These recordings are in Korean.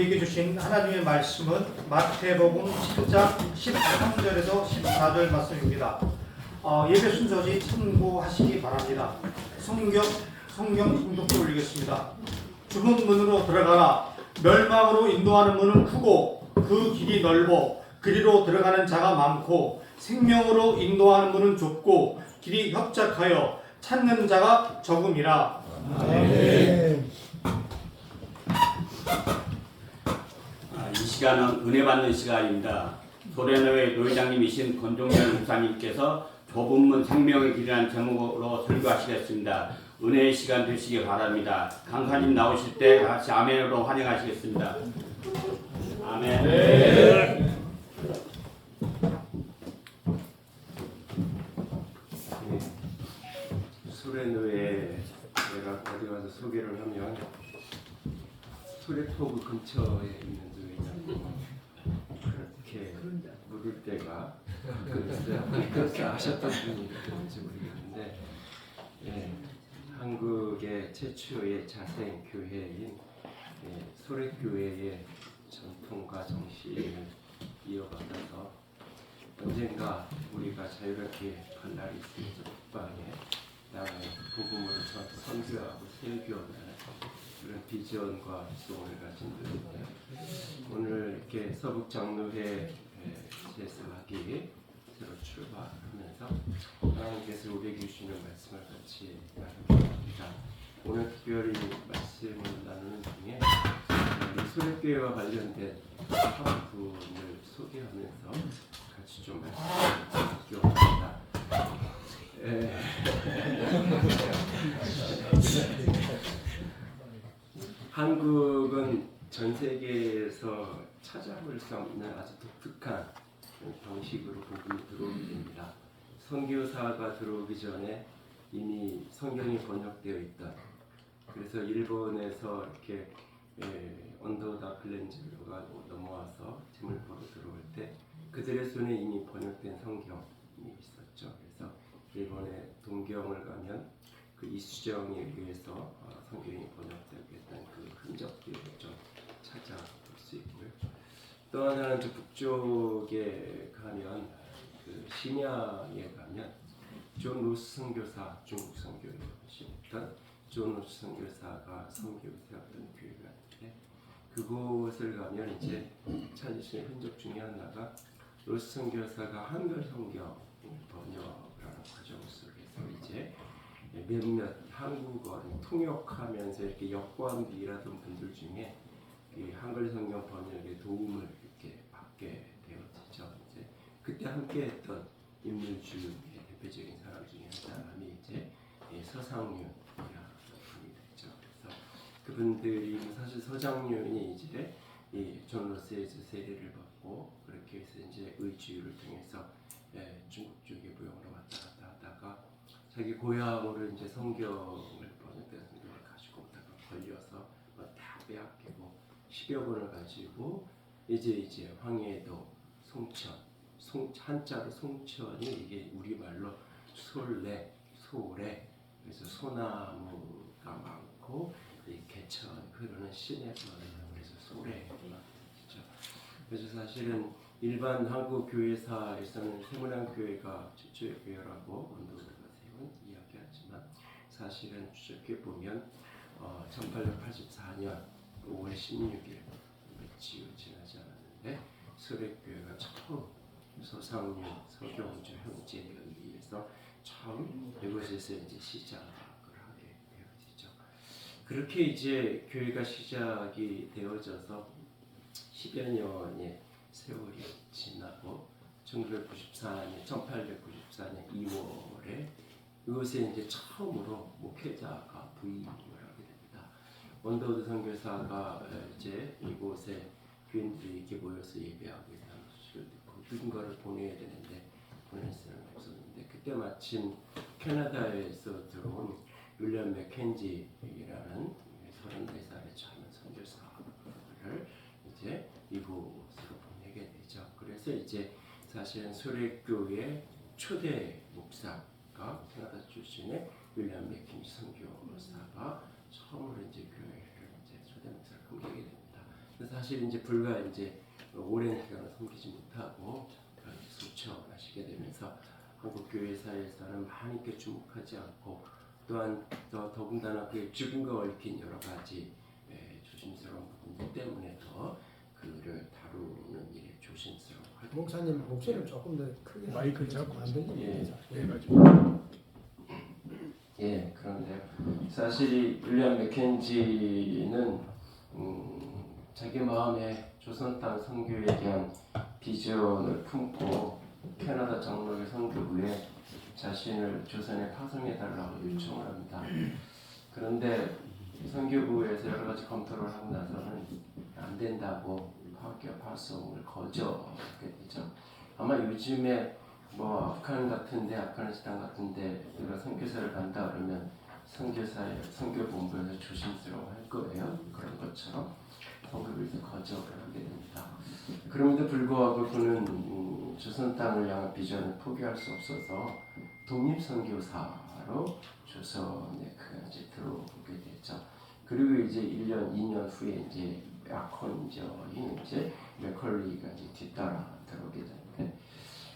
우리에게 주신 하나님의 말씀은 마태복음 10장 13절에서 14절 말씀입니다. 예배 순서지 참고하시기 바랍니다. 성경 공독해 올리겠습니다. 좁은 문으로 들어가라. 멸망으로 인도하는 문은 크고 그 길이 넓어 그리로 들어가는 자가 많고 생명으로 인도하는 문은 좁고 길이 협착하여 찾는 자가 적음이라. 아멘. 이 시간은 은혜 받는 시간입니다. 소래노회 노회장님이신 권종현 목사님께서 좁은 문 생명의 길이라는 제목으로 설교하시겠습니다. 은혜의 시간 되시기 바랍니다. 강사님 나오실 때 같이 아멘으로 환영하시겠습니다. 아멘. 네. 소래노회 내가 어디 가서 소개를 하면 소래포구 근처에 있는 노회장 그렇게 물을 때가 그렇게 아셨던 분이 있는지 모르겠는데, 한국의 최초의 자생 교회인 소래교회의 전통과 정신을 이어받아서 언젠가 우리가 자유롭게 갈 날이 있으면서 북방에 나의 복음으로 선교하고 설교하는 그런 비전과 소원을 가진 분인데, 오늘 이렇게 서북장로회 제사하기 새로 출발하면서 하나님께서 우리에게 주시는 말씀을 같이 나누겠습니다. 오늘 특별히 말씀을 나누는 중에 이 소래교회와 관련된 한 분을 소개하면서 같이 좀 말씀을 나누겠습니다. 한국은 전 세계에서 찾아볼 수 없는 아주 독특한 방식으로 복음이 들어오게 됩니다. 선교사가 들어오기 전에 이미 성경이 번역되어 있던, 그래서 일본에서 이렇게 언더다 글렌즈가 넘어와서 제물포로 들어올 때 그들의 손에 이미 번역된 성경이 있었죠. 그래서 일본의 동경을 가면 그 이수정에 의해서 성경이 번역되었던 그 흔적들을 좀 찾아볼 수 있고요. 또 하나는 저 북쪽에 가면 그 심야에 가면 존 로스 선교사, 중국 선교시였던 존 로스 선교사가 선교를 세웠던 교회가 있는데, 그곳을 가면 이제 찾으시는 흔적 중에 하나가 로스 선교사가 한글 성경 번역하는 과정 속에서 이제 몇몇 한국어를 통역하면서 이렇게 역관도 일하던 분들 중에 이 한글 성경 번역에 도움을 이렇게 받게 되었죠. 이제 그때 함께했던 인물 중에 대표적인 사람 중에 한 사람이 이제 서상윤이라는 분이 됐죠. 그래서 그분들이 사실 서장윤이 이제 존 로스에서 세례를 받고 그렇게 해서 이제 의주를 통해서 중국 쪽에 무용으로 왔다 갔다 하다가 자기 고향으로 이제 성경을 번역된 성경을 가지고 오다가 걸려서 다 빼앗기고 10여 권을 가지고 이제 황해도 송천, 한자로 송천이 이게 우리말로 솔래, 소래, 그래서 소나무가 많고 이 개천 흐르는 시내가 그래서 소래가 있죠. 그래서 사실은 일반 한국 교회사에서는 세문안 교회가 최초의 교회라고 원도서가 세운 이야기하지만, 사실은 추적해 보면 1884년 5월 16일 며칠 지나지 않았는데 소래교회가 처음 서상윤 서경주 형제에 의해서 처음 이곳에서 이제 시작을 하게 되어지죠. 그렇게 이제 교회가 시작이 되어져서 10여 년의 세월이 지나고 1894년 2월에 이곳에 이제 처음으로 목회자가 부임을 하게 됩니다. 원더우드 선교사가 이제 이곳에 교인들이 이렇게 모여서 예배하고 있다는 소식을 듣고 모든 것을 보내야 되는데 보낼 수는 없었는데, 그때 마침 캐나다에서 들어온 윌리엄 맥켄지라는 34살의 젊은 선교사를 이제 이곳으로 보내게 되죠. 그래서 이제 사실은 소래교회 초대 목사가 캐나다 출신의 윌리엄 맥켄지 선교사가 처음으로 이제 교회를 이제 초대 목사를 섬기게 됩니다. 그래서 사실 이제 불과 이제 오랜 기간을 섬기지 못하고 소천하시게 되면서 한국 교회 사회에서는 많이 이렇게 주목하지 않고 또한 더군다나 그 죽음과 얽힌 여러 가지 조심스러운 부분들 때문에 더 그를 다루는 일에 조심스러워하고 목사님 목소리를 조금 더 크게 마이크를 잡고 안 들리게 예. 해가지고 예, 그런데요. 사실 이 윌리엄 맥켄지는 자기 마음에 조선 땅 선교에 대한 비전을 품고 캐나다 장로교 선교부에 자신을 조선에 파송해 달라고 요청을 합니다. 그런데 선교부에서 여러 가지 검토를 하고 나서는 안 된다고 파송을 거절하게 되죠. 아마 요즘에 뭐 아프가니스탄 같은데 내가 선교사를 간다 그러면 선교본부에서 조심스러워할 거예요. 그런 것처럼 선교부에서 거절을 하게 됩니다. 그럼에도 불구하고 그는 조선 땅을 향한 비전을 포기할 수 없어서 독립선교사로 조선에 이제 들어오게 되죠. 그리고 이제 1년, 2년 후에 이제 약혼자인 이제 맥컬리가 이제 뒤따라 들어오게 되는데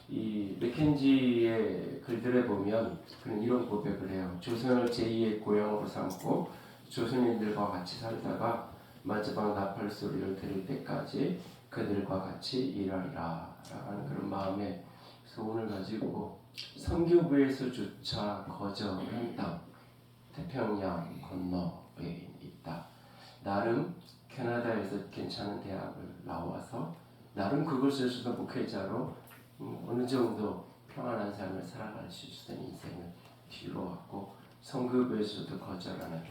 이 맥켄지의 글들에 보면 그는 이런 고백을 해요. 조선을 제2의 고향으로 삼고 조선인들과 같이 살다가 마지막 나팔 소리를 들을 때까지 그들과 같이 일하리라 라는 그런 마음의 소원을 가지고 선교부에서조차 거절한 땅 태평양 건너에 있다. 나름 캐나다에서 괜찮은 대학을 나와서 나름 그곳에서도 목회자로 어느 정도 평안한 삶을 살아갈 수 있었던 인생을 뒤로하고 선교부에서도 거절하는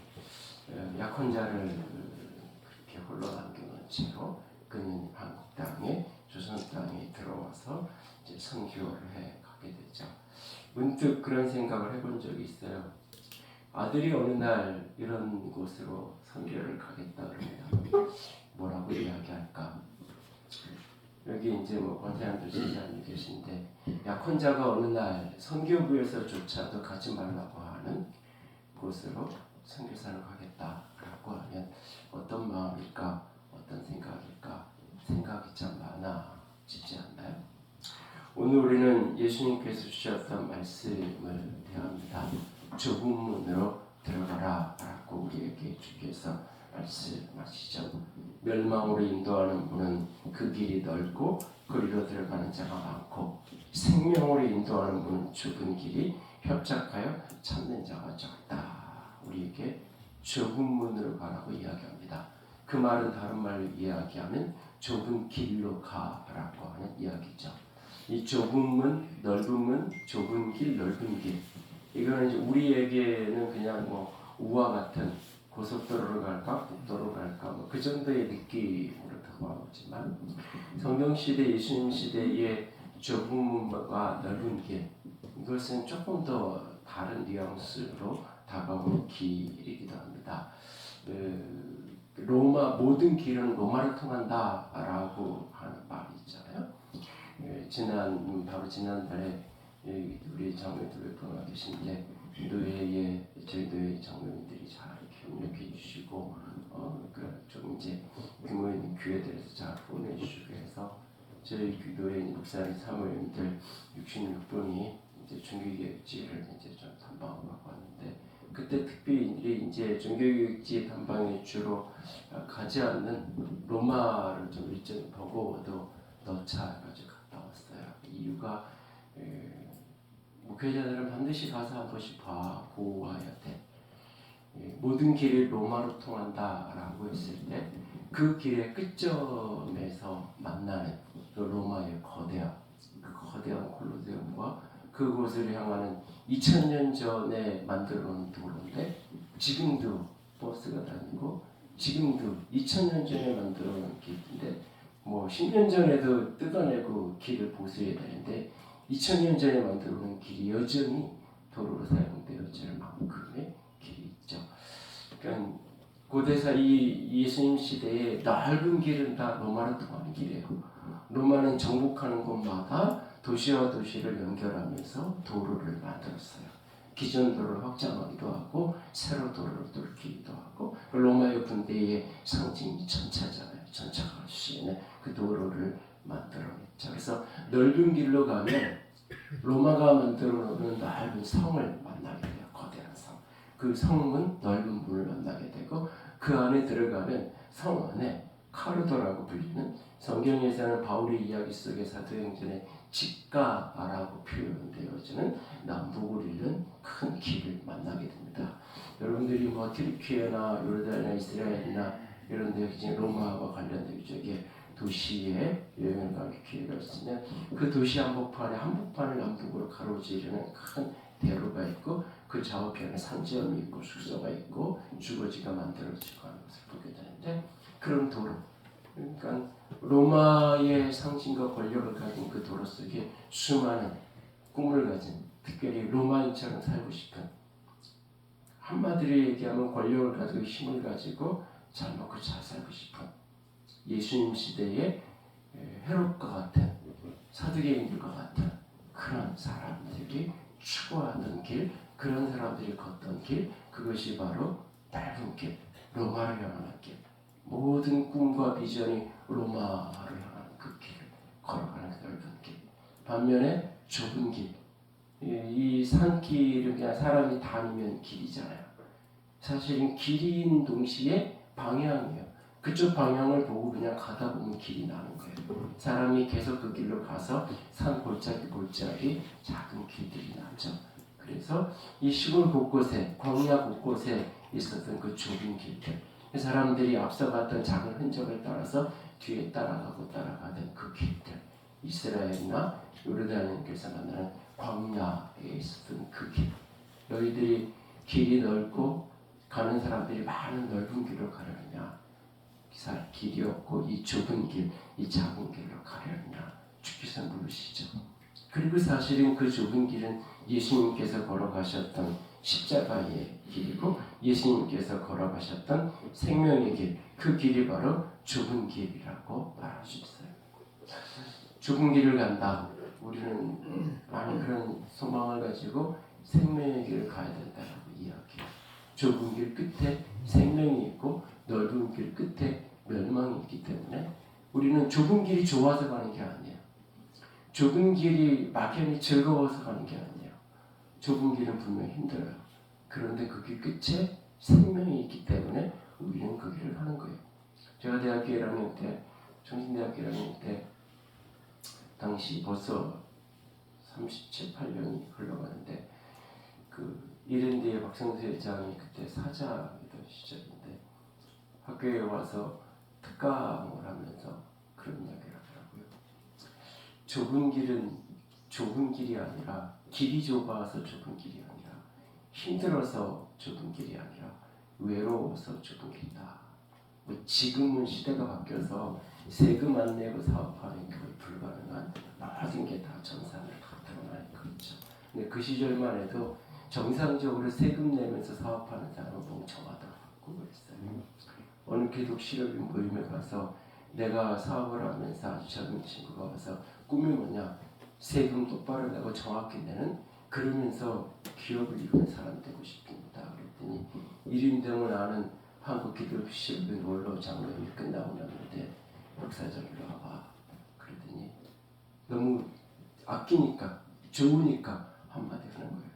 약혼자를 그렇게 홀로 남겨놓은 채로 그는 한국 땅에 조선 땅에 들어와서 이제 선교를 해 가게 되죠. 문득 그런 생각을 해본 적이 있어요. 아들이 어느 날 이런 곳으로 선교를 가겠다 그러면 뭐라고 이야기할까? 여기 이제 뭐 권사님들 신자님 계신데 약혼자가 어느 날 선교부에서조차도 가지 말라고 하는 곳으로 선교사를 가겠다라고 하면 어떤 마음일까? 어떤 생각일까? 생각이 참 많아지지 않나요? 오늘 우리는 예수님께서 주셨던 말씀을 대합니다. 좁은 문으로 들어가라 라고 우리에게 주께서 말씀하시죠. 멸망으로 인도하는 문은 그 길이 넓고 그리로 들어가는 자가 많고 생명으로 인도하는 문은 좁은 길이 협착하여 찾는 자가 적다. 우리에게 좁은 문으로 가라고 이야기합니다. 그 말은 다른 말로 이야기하면 좁은 길로 가라고 하는 이야기죠. 이 좁은 문, 넓은 문, 좁은 길, 넓은 길 이거는 이제 우리에게는 그냥 뭐 우와 같은 고속도로로 갈까, 국도로 갈까, 뭐 그 정도의 느낌으로 다가오지만 성경 시대, 예수님 시대의 좁은 문과 넓은 길 이것은 조금 더 다른 뉘앙스로 다가오는 길이기도 합니다. 로마 모든 길은 로마를 통한다라고 하는 말이 있잖아요. 바로 지난달에 우리 장로님들 몇 분 와 계신데 노예의 저희 노예 장로님들이 잘 협력해 주시고 좀 이제 규모 있는 교회들에서 잘 후원해 주시고 해서 저희 노예 목사님 사모님들 66분이 이제 종교교육지를 이제 좀 탐방하고 왔는데 그때 특별히 이제 종교교육지 탐방에 주로 가지 않는 로마를 좀 일정 보고도 넣자 가지고 갔다 왔어요. 이유가 목회자들은 반드시 가서 한 번씩 보고 와야 돼. 모든 길이 로마로 통한다라고 했을 때 그 길의 끝점에서 만나는 그 로마의 거대한 콜로세움과 그곳을 향하는 2000년 전에 만들어 놓은 도로인데 지금도 버스가 다니고 지금도 2000년 전에 만들어 놓은 길인데 뭐 10년 전에도 뜯어내고 길을 보수해야 되는데 2000년 전에 만들어 놓은 길이 여전히 도로로 사용되어질 만큼의 길이 있죠. 그러니까 고대사 이 예수님 시대의 넓은 길은 다 로마로 통하는 길이에요. 로마는 정복하는 곳마다 도시와 도시를 연결하면서 도로를 만들었어요. 기존 도로를 확장하기도 하고 새로 도로를 뚫기도 하고 로마의 군대의 상징이 전차잖아요. 전차가 갈 수 있는 그 도로를 만들어냈죠. 그래서 넓은 길로 가면 로마가 만들어 놓은 넓은 성을 만나게 돼요. 거대한 성. 그 성은 넓은 문을 만나게 되고 그 안에 들어가면 성 안에 카르도라고 불리는 성경에서는 바울의 이야기 속에 사도행전에 직가라고 표현되어지는 남북을 잇는 큰 길을 만나게 됩니다. 여러분들이 뭐 튀르키예나 요르단이나 이스라엘이나 이런 데 이제 로마와 관련된 지역에 도시에 여행을 가는 기회가 있으면 그 도시 한복판을 남북으로 가로지르는 큰 대로가 있고 그 좌우편에 상점이 있고 숙소가 있고 주거지가 만들어지고 하는 것을 보게 되는데 그런 도로 그러니까 로마의 상징과 권력을 가진 그 도로 속에 수많은 꿈을 가진 특별히 로마인처럼 살고 싶은 한마디로 얘기하면 권력을 가지고 힘을 가지고 잘 먹고 잘 살고 싶은 예수님 시대의 헤롯과 같은 사두개인들과 같은 그런 사람들이 추구하던 길 그런 사람들이 걷던 길 그것이 바로 넓은 길 로마를 향하는 길 모든 꿈과 비전이 로마로 향하는 그 길을 걸어가는 그 넓은 길 반면에 좁은 길 이 산길은 그냥 사람이 다니면 길이잖아요. 사실은 길인 동시에 방향이에요. 그쪽 방향을 보고 그냥 가다 보면 길이 나는 거예요. 사람이 계속 그 길로 가서 산 골짜기 작은 길들이 나죠. 그래서 이 시골 곳곳에 광야 곳곳에 있었던 그 좁은 길들 사람들이 앞서갔던 작은 흔적을 따라서 뒤에 따라가던 그 길들 이스라엘이나 요르단에서 만나는 광야에 있었던 그 길 너희들이 길이 넓고 가는 사람들이 많은 넓은 길로 가려느냐 길이 없고 이 좁은 길, 이 작은 길로 가려느냐 주께서 물으시죠. 그리고 사실은 그 좁은 길은 예수님께서 걸어가셨던 십자가의 길이고 예수님께서 걸어가셨던 생명의 길, 그 길이 바로 좁은 길이라고 말할 수 있어요. 좁은 길을 간다. 우리는 많은 그런 소망을 가지고 생명의 길을 가야 된다고 이야기해요. 좁은 길 끝에 생명이 있고 넓은 길 끝에 멸망이 있기 때문에 우리는 좁은 길이 좋아서 가는 게 아니에요. 좁은 길이 막연히 즐거워서 가는 게 아니에요. 좁은 길은 분명히 힘들어요. 그런데 그 길 끝에 생명이 있기 때문에 우리는 그 길을 가는 거예요. 제가 대학교 1학년 때, 정신대학교 1학년 때 당시 벌써 37, 8년이 흘러가는데 그 이랜드의 박성수 회장이 그때 사장이던 시절인데 학교에 와서 특강을 하면서 그런 이야기를 하더라고요. 좁은 길은 좁은 길이 아니라 길이 좁아서 좁은 길이 아니라 힘들어서 좁은 길이 아니라 외로워서 좁은 길이다. 뭐 지금은 시대가 바뀌어서 세금 안 내고 사업하는 게 불가능한 모든 게 다 정상을 다 드러나니까 그렇죠. 근데 그 시절만 해도 정상적으로 세금 내면서 사업하는 사람은 멍청하다고 그랬어요. 어느 기독 실업인 모임에 가서 내가 사업을 하면서 아주 젊은 친구가 와서 꿈이 뭐냐 세금 똑바로 내고 정확히 내는 그러면서 기업을 이루는 사람 되고 싶습니다. 그랬더니 이름대문 아는 한국 기독 실업인 원로 장로님이 끝나고 났는데 목사장 일로 와봐. 그랬더니 너무 아끼니까 좋으니까 한마디 하는 거예요.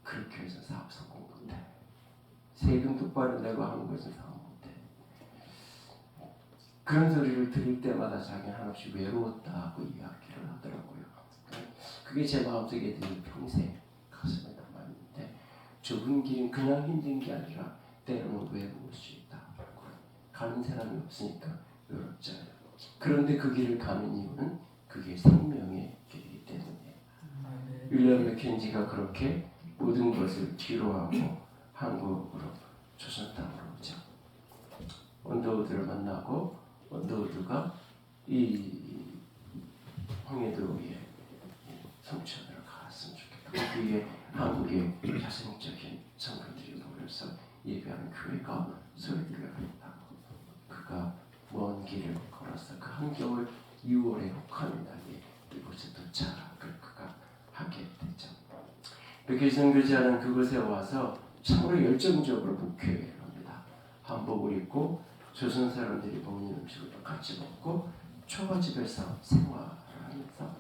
그렇게 해서 사업 성공 못해. 세금 똑바로 내고 하는 것은 사업 못해. 그런 소리를 들을 때마다 자기는 한없이 외로웠다고 이야기를 하더라고요. 그게 제 마음속에 늘 평생 가슴에 남아있는데 좁은 길은 그냥 힘든 게 아니라 때로는 외로울 수 있다. 가는 사람이 없으니까 외롭잖아요. 그런데 그 길을 가는 이유는 그게 생명의 길이기 때문에 윌리엄 맥켄지가 그렇게 모든 것을 뒤로하고 한국으로 조선 땅으로 오죠. 언더우드를 만나고 언더우드가 이 황해도의 성천으로 갔으면 좋겠다. 그 뒤에 한국의 자생적인 성도들이 모여서 예배하는 교회가 소리 들려버린다고. 그가 먼 길을 걸어서 그 한겨울 6월의 혹한 날에 이곳에 도착을 그가 하게 되죠. 백회 선교지하는 그곳에 와서 참으로 열정적으로 목회를 합니다. 한복을 입고 조선 사람들이 먹는 음식을 똑같이 먹고 초가집에서 생활을 하면서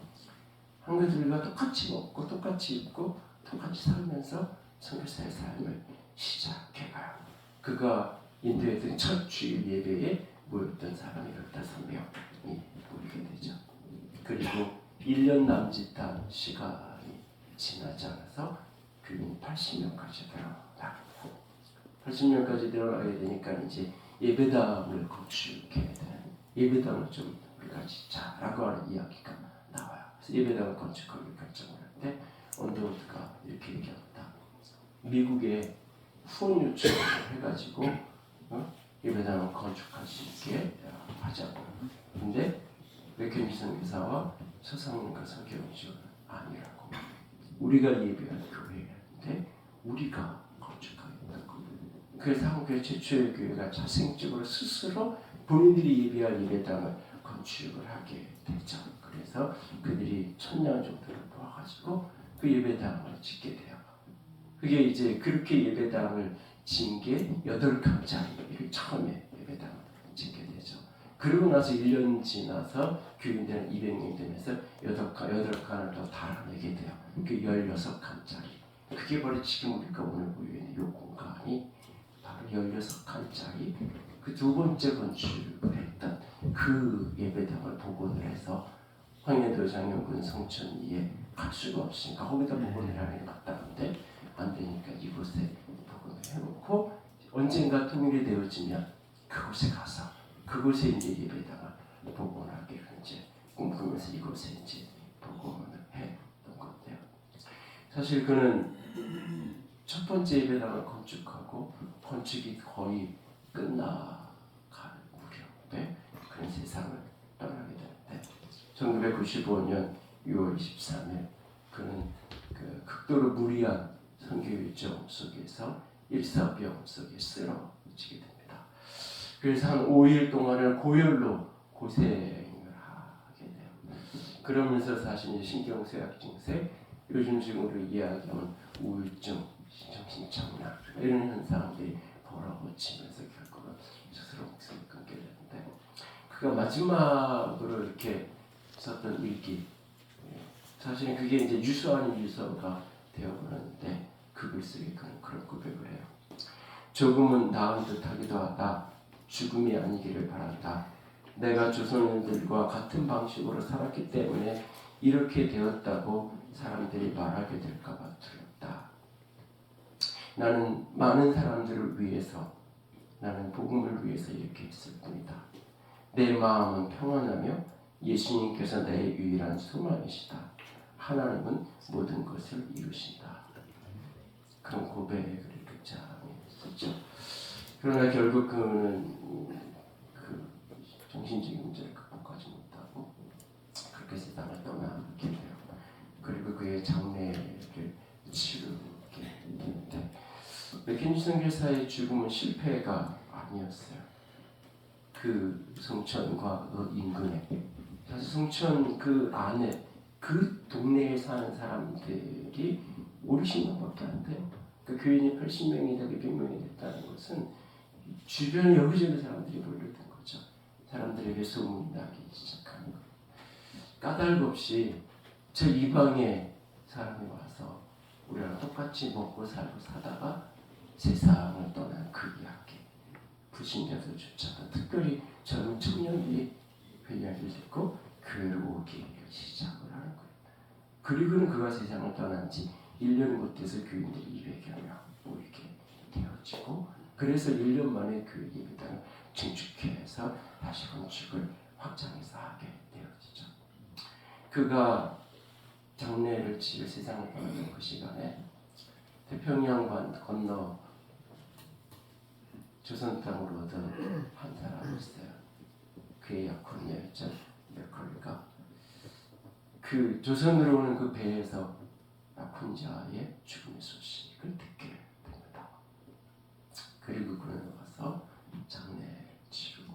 한국들과 똑같이 먹고 똑같이 입고 똑같이 살면서 선교사의 삶을 시작해가요. 그가 인도했던 첫 주일 예배에 모였던 사람이 15명이 모이게 되죠. 그리고 1년 남짓한 시간이 지나지 않아서 교인 80명까지 늘어나고 80명까지 늘어나게 되니까 이제 예배당을 건축해야 되는 예배당을 좀 우리가 짓자라고 하는 이야기가 나와요. 그래서 예배당을 건축하기로 결정을 할 때 언더우드가 이렇게 얘기합니다. 미국에 후원 요청을 해가지고 예배당을 건축할 수 있게 하자고. 근데 맥켄지슨 교사와 서상님과 서기훈 아니라고. 우리가 예배할 교회인데 우리가 건축하겠다고. 그래서 한국의 최초의 교회가 자생적으로 스스로 본인들이 예배할 예배당을 건축을 하게 되죠. 그래서 그들이 1000년 정도를 모아가지고 그 예배당을 짓게 돼요. 그게 이제 그렇게 예배당을 진 게 8칸짜리 처음에 예배당을 짓게 되죠. 그러고 나서 1년 지나서 교인들은 200명 되면서 8칸을 더 달아내게 돼요. 그 16칸짜리. 그게 바로 지금 우리가 오늘 보이고 있는 이 공간이 바로 16칸짜리 그 두 번째 건축을 했던 그 예배당을 복원을 해서 황해도 장영군 성천리에 갈 수가 없으니까 거기다 복원을 하는 게 맞다는데 안 되니까 이곳에 복원을 해놓고 언젠가 통일이 되어지면 그곳에 가서 그곳에 이제 예배당을 복원하기를 이제 꿈꾸면서 이곳에 이제 복원을 했던 건데요. 사실 그는 첫 번째 예배당을 건축하고 건축이 거의 끝나갈 무렵에 그런 세상을 떠나게 되는데 1995년 6월 23일 그는 그 극도로 무리한 선교 일정 속에서 일사병 속에 쓰러지게 됩니다. 그래서 한 5일 동안을 고열로 고생을 하게 돼요. 그러면서 사실 이제 신경쇠약 증세, 요즘식으로 이야기하면 우울증, 정신착락 이런 현상들이 벌어지면서 결국은 스스로 목숨을 끊게 되는데 그가 마지막으로 이렇게 썼던 일기 사실은 그게 이제 유서 아닌 유서가 되어버렸는데 그 글쓰기 그런 고백을 해요. 조금은 나은 듯하기도 하다. 죽음이 아니기를 바란다. 내가 조선인들과 같은 방식으로 살았기 때문에 이렇게 되었다고 사람들이 말하게 될까봐 두렵다. 나는 많은 사람들을 위해서 나는 복음을 위해서 이렇게 했을 뿐이다. 내 마음은 평안하며 예수님께서 내 유일한 소망이시다. 하나님은 모든 것을 이루신다. 그런 고백을 그 사람이 했었죠. 그러나 결국 그는 그 정신적인 문제를 극복하지 못하고 그렇게 세상을 떠나게 돼요. 그리고 그의 장례를 치르게 되는데 맥켄지 교사의 죽음은 실패가 아니었어요. 그 송천과 그 인근에 사실 송천 그 안에 그 동네에 사는 사람들이 50명밖에 안 돼요. 그 교인이 80명이 되고 100명이 됐다는 것은 주변에 여기저기 사람들이 몰려든 거죠. 사람들에게 소문이 나기 시작하는 거예요. 까닭 없이 저 이방의 사람이 와서 우리랑 똑같이 먹고 살고 사다가 세상을 떠난 그 이야기. 불신자들조차도 특별히 젊은 청년들이 그 이야기를 듣고 교회로 오기 시작을 하는 거예요. 그리고는 그가 세상을 떠난 지 1년 못 돼서 교인들이 200여 명 모이게 되어지고 그래서 1년 만에 그 예배당을 증축해서 다시 건축을 확장해서 하게 되어지죠. 그가 장례를 치러 세상을 떠나는 그 시간에 태평양만 건너 조선 땅으로 얻은 한 사람이 있어요. 그의 약혼녀였죠. 메컬리가 그 조선으로 오는 그 배에서 약혼자의 죽음의 소식을 듣게 됩니다. 그리고 그는 와서 장례를 치르고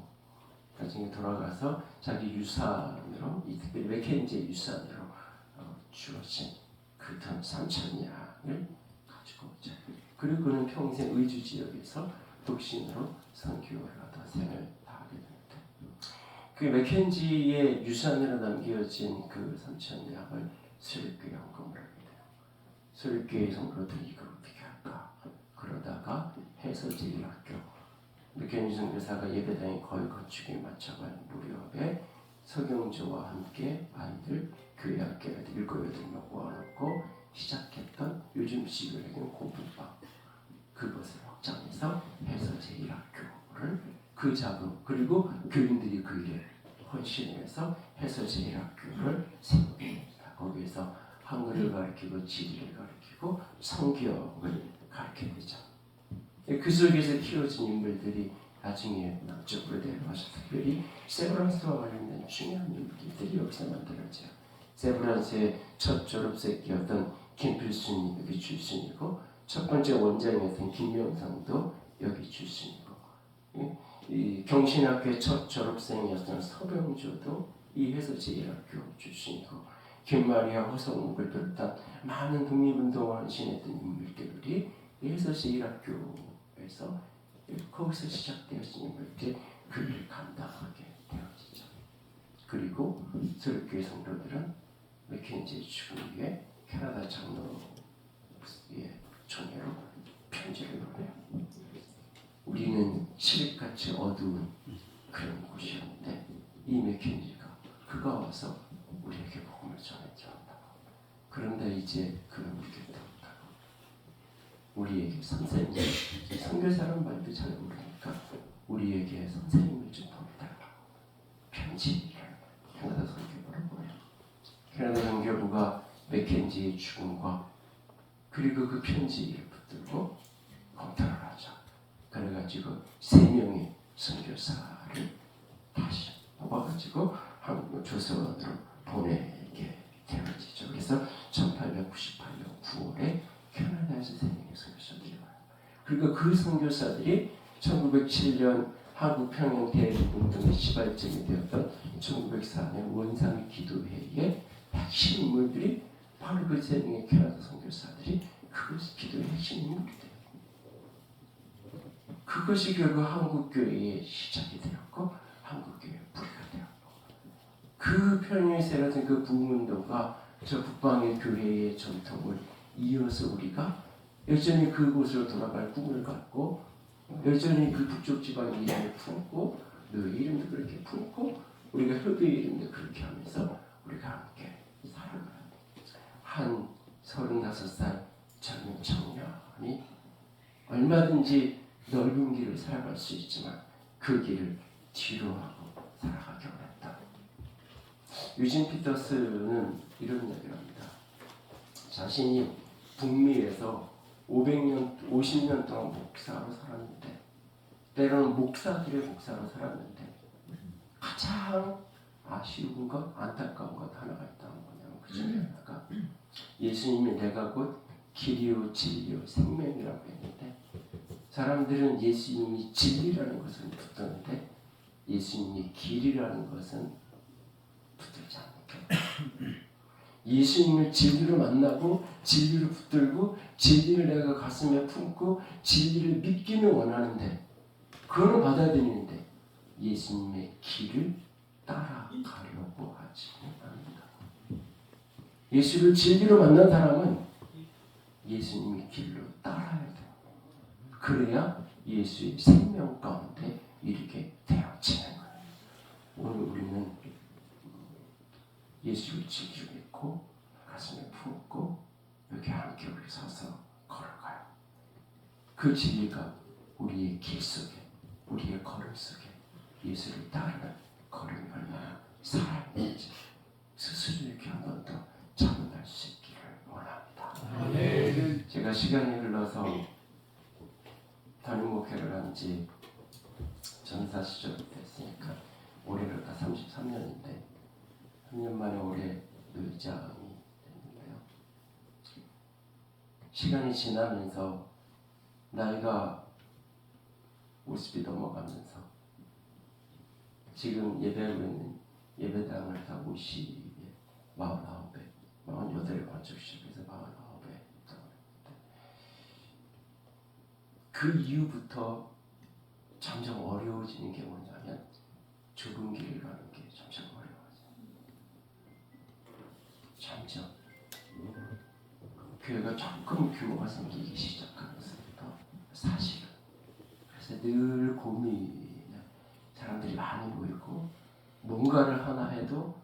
나중에 돌아가서 자기 유산으로 이 특별히 맥켄지의 유산으로 주어진 그 돈 3,000이야 신앙을 가지고자. 그리고 그는 평생 의주 지역에서 독신으로 선교를 하다 생을 다하게 됩니다. 그 맥켄지의 유산으로 남겨진 그 3,000대학을 수립교회 헌금을 하게 돼요. 수립교회 성도들 이걸 어떻게 할까? 그러다가 해서제일학교 맥켄지 선교사가 예배당에 거의 건축에 맞춰간 무렵에 서경조와 함께 아이들 교회 학교에 7-8명 모아놓고 시작했던 요즘 시골에는 공부방 그것을 확장해서 해서제일학교를 그 자금 그리고 교인들이 그 일에 헌신해서 해서제일학교를 세웁니다. 거기에서 한글을 가르치고 지리를 가르치고 성경을 가르치게 되죠. 그 속에서 키워진 인물들이 나중에 남쪽으로 내려가서 특별히 세브란스와 관련된 중요한 인물들이 여기서 만들어져요. 세브란스의 첫 졸업생이었던 김필순이 여기 출신이고 첫 번째 원장이었던 김명상도 여기 출신이고 이 경신학교의 첫 졸업생이었던 서병조도 이 해서제일학교 출신이고 김마리아 허성욱을 비롯한 많은 독립운동을 헌신했던 인물들이 이 해서제일학교에서 거기서 시작되어진 인물들이 그 일을 감당하게 되어지죠. 그리고 설교회 성도들은 맥켄지의 죽음 뒤에 캐나다 장로의 총회로 편지를 보내요. 우리는 칠흑같이 어두운 그런 곳이었는데 이 맥켄지가 그가 와서 우리에게 복음을 전해주었다. 그런데 이제 그는 우리 곁에 없다고 우리에게 선생님, 선교사란 말도 잘 모르니까 우리에게 선생님을 좀 보내달라고 편지를 캐나다 선교부로 보내요. 캐나다 선교부가 맥켄지의 죽음과 그리고 그 편지를 붙들고 검토를 하죠. 그래가지고 3명의 선교사를 다시 뽑아가지고 한국 조선으로 보내게 되어지죠. 그래서 1898년 9월에 캐나다에서 3명의 선교사들이 와요. 그리고 그 선교사들이 1907년 한국 평양 대립운동의 시발점이 되었던 1904년 원상 기도회의 핵심 인물들이 바로 그 3명의 캐나다 선교사들이 그것이 기도의 핵심 인물이 돼요. 그것이 결국 한국교회의 시작이 되었고 한국교회의 뿌리가 되었고 그 평양에서라든 그 부흥운동과 저 북방의 교회의 전통을 이어서 우리가 여전히 그곳으로 돌아갈 꿈을 갖고 여전히 그 북쪽 지방의 이름을 품고 너의 이름도 그렇게 품고 우리가 협의의 이름도 그렇게 하면서 우리가 함께 살아가는 한 35살 젊은 청년이 얼마든지 넓은 길을 살아갈 수 있지만 그 길을 뒤로 하고 살아가기 어렵다. 유진 피터스는 이런 이야기를 합니다. 자신이 북미에서 50년 동안 목사로 살았는데 때로는 목사들의 목사로 살았는데 가장 아쉬운 것, 안타까운 것 하나가 있다는 거냐면 그 중에 하나가 예수님이 내가 곧 길이요 진리요 생명이라고 했는데 사람들은 예수님이 진리라는 것을 붙드는데 예수님이 길이라는 것은 붙들지 않는 예수님을 진리로 만나고 진리를 붙들고 진리를 내가 가슴에 품고 진리를 믿기는 원하는데 그거는 받아들이는데 예수님의 길을 따라가려고 하지는 않는다. 예수를 진리로 만난 사람은 예수님의 길로 따라야 돼요. 그래야 예수의 생명 가운데 이르게 되어지는 거예요. 오늘 우리는 예수를 지키고 있고 가슴에 품고 여기 함께 우리 서서 걸어가요. 그 진리가 우리의 길 속에 우리의 걸음 속에 예수를 따르는 걸음이 얼마나 살아있는지 스스로 이렇게 한 번 더 자문할 수 있기를 원합니다. 제가 시간이 흘러서 담임 목회를 한 지 전사 시절부터 했으니까 올해로 다 33년인데 3년 만에 올해 의장이 됐는데요. 시간이 지나면서 나이가 50이 넘어가면서 지금 예배하고 있는 예배당을 다 50에 49에 48에 건축 시작해서 49에 그 이후부터 점점 어려워지는 게 뭐냐면 좁은 길을 가는 게 점점 어려워져요. 점점 교회가 조금 규모가 생기기 시작하면서부터 사실은 그래서 늘 고민이 사람들이 많이 모이고 뭔가를 하나 해도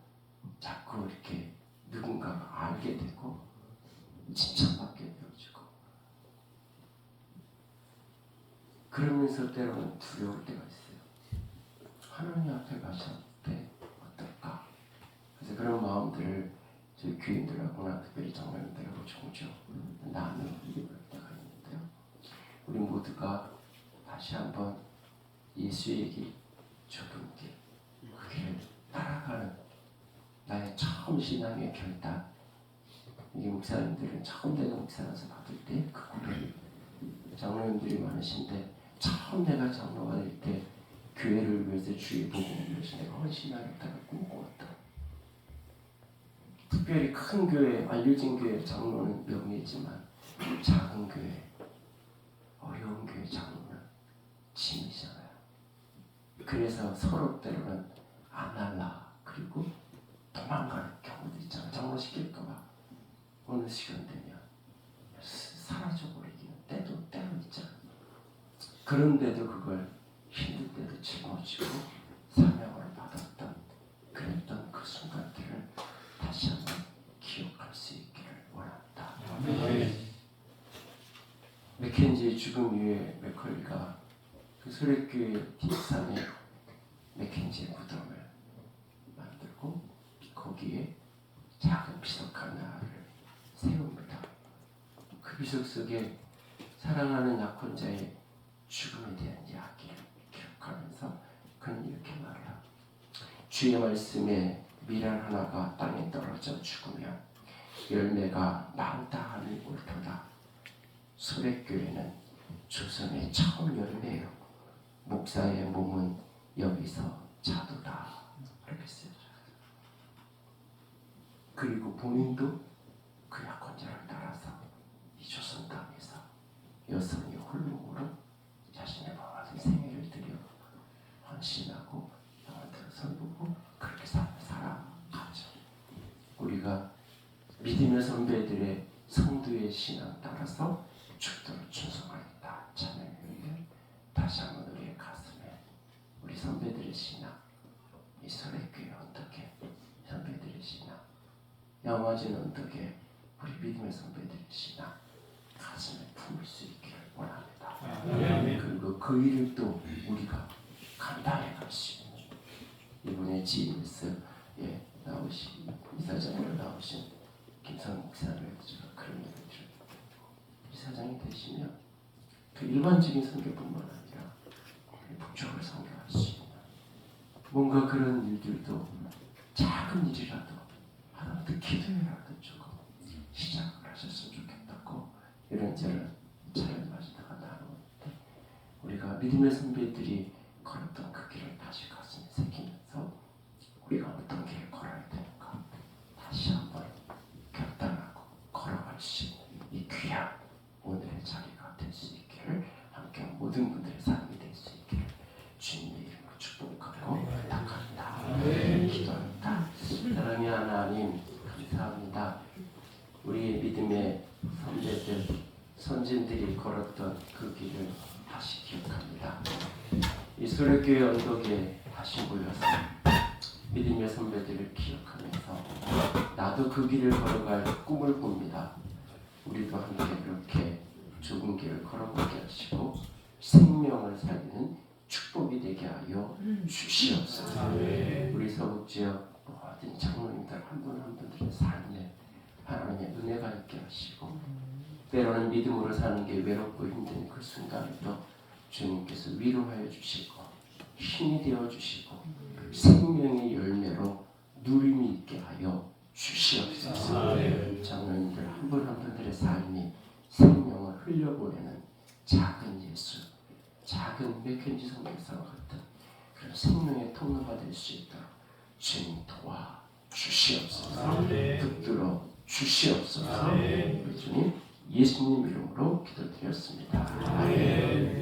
자꾸 이렇게 누군가가 알게 되고 칭찬받게 되어지고 그러면서 때로는 두려울 때가 있어요. 하나님 앞에 가실 때 어떨까? 그래서 그런 마음들을 저희 교인들하고나 특별히 장로님들하고 종종 나누는 때가 있는데요. 우리 모두가 다시 한번 예수의 길, 좁은 길, 그 길을 따라가는 나의 처음 신앙의 결단. 이게 목사님들은 처음 내가 목사라서 받을 때 그 고백. 장로님들이 많으신데 처음 내가 장로가 될 때 교회를 위해서 주의 복음을 위해서 내가 헌신하겠다고 꿈꿔왔다. 특별히 큰 교회, 알려진 교회 장로는 명예지만 작은 교회, 어려운 교회 장로는 짐이잖아요. 그래서 서로 때로는 안 할라 그리고 도망가는 경우도 있잖아요. 장로 시킬까봐 어느 시간 되면 사라져버리기는 때도 있잖아요. 그런데도 그걸 힘들 때도 짊어지고 사명을 받았던 그랬던 그 순간들을 다시 한번 기억할 수 있기를 원합니다. 맥켄지의 죽음 이후에 맥컬리가 그 소래교회 뒷산에 맥켄지의 무덤을 만들고 거기에 작은 비석 하나를 세웁니다. 그 비석 속에 사랑하는 약혼자의 죽음에 대한 이야기를 기록하면서 그는 이렇게 말해요. 주의 말씀에 밀알 하나가 땅에 떨어져 죽으면 열매가 많다함이 옳도다. 소래교회는 조선의 처음 열매요. 목사의 몸은 여기서 자두다. 이렇게 쓰여져. 그리고 본인도 그 약혼자를 따라서 이 조선 땅에서 여성이 홀로으로 자신의 모든 생애를 들여 헌신하고 영원토록 선보고 그렇게 살아가죠. 우리가 믿음의 선배들의 성도의 신앙 따라서 죽도록 충성하겠다. 찬양을 다시 한번 우리의 가슴에 우리 선배들의 신앙, 이 소래교회 언덕에 선배들의 신앙, 영화진 언덕에 우리 믿음의 선배들의 신앙 가슴에 품을 수 있기를 원합니다. 그리고 그 일을 또 우리가 감당해 갈 수 있는 이번에 GMS에 나오신 이사장으로 나오신 김성 목사님을 제가 그런 얘기를 들었고 이사장이 되시면 그 일반적인 선교뿐만 아니라 북쪽을 선교할 수 있는 뭔가 그런 일들도 작은 일이라도 하나님께 기도해라도 조금 시작을 하셨으면 좋겠다고 이런저런 차를 마시다가 나누는데 우리가 믿음의 선배들이 걸었던 그 길을 다시 가슴에 새기면서 우리가 어떤 길을 걸어야 되는가 다시 한번 결단하고 걸어갈 수 있는 이 귀한 오늘의 자리가 될 수 있기를 함께 모든 분들의 삶이 될 수 있기를 주님의 이름으로 축복하고 부탁합니다. 기도합니다. 사랑의 하나님 감사합니다. 우리의 믿음의 선배들 선진들이 걸었던 그 길을 다시 기억합니다. 이 소래교회 언덕에 다시 모여서 믿음의 선배들을 기억하면서 나도 그 길을 걸어갈 꿈을 꿉니다. 우리도 함께 그렇게 좁은 길을 걸어보게 하시고 생명을 살리는 축복이 되게 하여 주시옵소서. 우리 서북지역 모든 장로님들 한 분 한 분들의 삶에 하나님의 은혜가 있게 하시고 때로는 믿음으로 사는 게 외롭고 힘든 그 순간에도 주님께서 위로하여 주시고 힘이 되어 주시고 생명의 열매로 누림이 있게 하여 주시옵소서. 장로님들 한 분 한 분들의 삶이 생명을 흘려보내는 작은 예수, 작은 맥켄지 선교사와 같은 그런 생명의 통로가 될 수 있도록 주님 도와 주시옵소서. 붙들어 주시옵소서. 우리 주님 예수님 이름으로 기도드렸습니다. 아멘.